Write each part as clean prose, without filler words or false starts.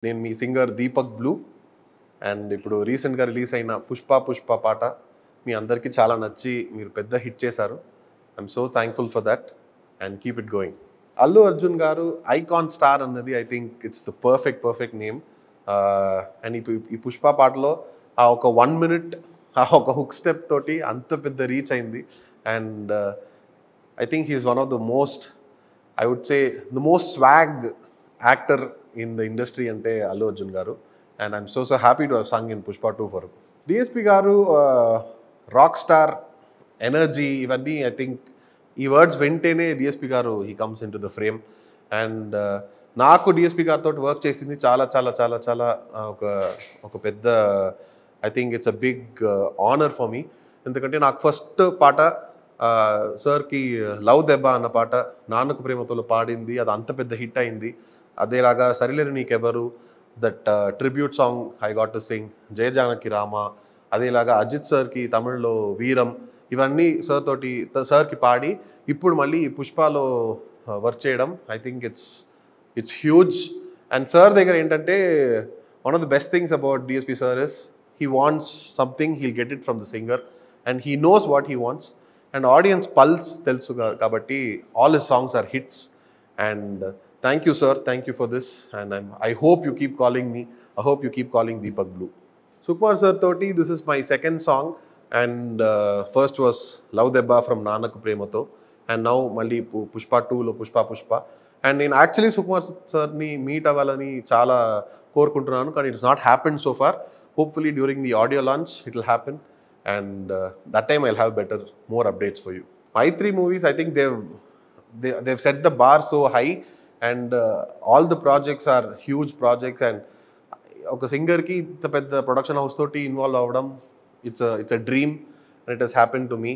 నేను మీ singer Deepak blue. And ఇప్పుడు రీసెంట్గా రిలీజ్ అయిన పుష్ప పుష్ప పాట మీ అందరికీ చాలా నచ్చి మీరు పెద్ద హిట్ చేశారు. I'm so thankful for that and keep it going. Allu Arjun గారు ఐకాన్ స్టార్ అన్నది I think it's the perfect name. And ఈ పుష్ప పాటలో ఆ ఒక 1 minute ఆ ఒక హుక్ స్టెప్ తోటి అంత పెద్ద రీచ్ అయింది. And I think he's one of the most, I would say the most swag actor in the industry అంటే Allu Arjun garu. And I'm so happy to have sung in Pushpa 2 for. DSP garu rock star energy ఇవన్నీ I think ఈ words వింటేనే DSP garu he comes in to the frame. అండ్ నాకు డిఎస్పి గారితో work చేసింది చాలా చాలా చాలా చాలా ఒక ఒక పెద్ద, I think it's a big honour for me. ఎందుకంటే నాకు ఫస్ట్ పాట సార్కి లవ్ దెబ్బ అన్న పాట నాన్నకు ప్రేమతోలో పాడింది, అది అంత పెద్ద హిట్ అయింది. అదేలాగా సరిలేరు నీకెవరు, that tribute song I got to sing, Jaya Janaki Rama. అదేలాగా అజిత్ సార్కి తమిళ్లో వీరం, ఇవన్నీ సార్కి పాడి ఇప్పుడు మళ్ళీ ఈ పుష్పలో వర్క్ చేయడం I think it's huge. And sir దగ్గర ఏంటంటే one of the best things about DSP sir is he wants something, he'll get it from the singer and he knows what he wants. And audience pulse telsu kabatti all his songs are hits. And thank you sir, thank you for this. And I hope you keep calling me, I hope you keep calling Deepak Blue. Sukumar sir toti this is my second song. And first was Love Debba from Nanaku Premato, and now malli Pushpa 2 lo Pushpa. And నేను actually Sukumar సార్ని meet అవ్వాలని చాలా కోరుకుంటున్నాను, కానీ it's not happened so far. Hopefully during the audio launch it will happen, and that time I'll have more updates for you. My 3 movies, I think they've set the bar so high, and all the projects are huge projects. And oka singer ki inta pedda production house toti involve avadam, it's a dream, and it has happened to me,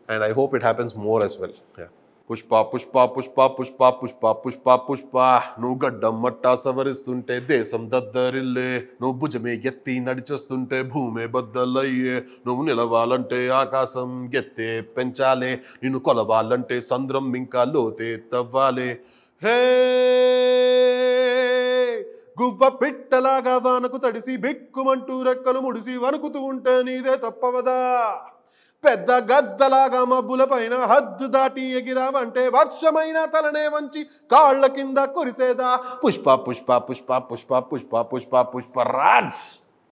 and I hope it happens more as well. Yeah. Pushpa Pushpa Pushpa Pushpa Pushpa Pushpa Pushpa నువ్వు గడ్డం మట్టా సవరిస్తుంటే దేశం దద్దరిల్లే, నువ్వు భుజమే ఎత్తి నడిచొస్తుంటే భూమే బద్దలయ్యే, నువ్వు నిలవాలంటే ఆకాశం ఎత్తే పెంచాలే, నిన్ను కొలవాలంటే సంద్రం ఇంకా లోతే తవ్వాలే. హే గువ్వ పిట్టలాగా వానకు తడిసి బిక్కుమంటూ రెక్కలు ముడిసి వణుకుతూ ఉంటే నీదే తప్పవదా, పెద్ద గద్దలాగా మబ్బుల పైన హద్దు దాటి ఎగిరావంటే వర్షమైన తలనే వంచి కాళ్ళ కింద కురిసేదా. పుష్ప పుష్ప పుష్ప పుష్ప పుష్ప పుష్ప పుష్ప రాజ్.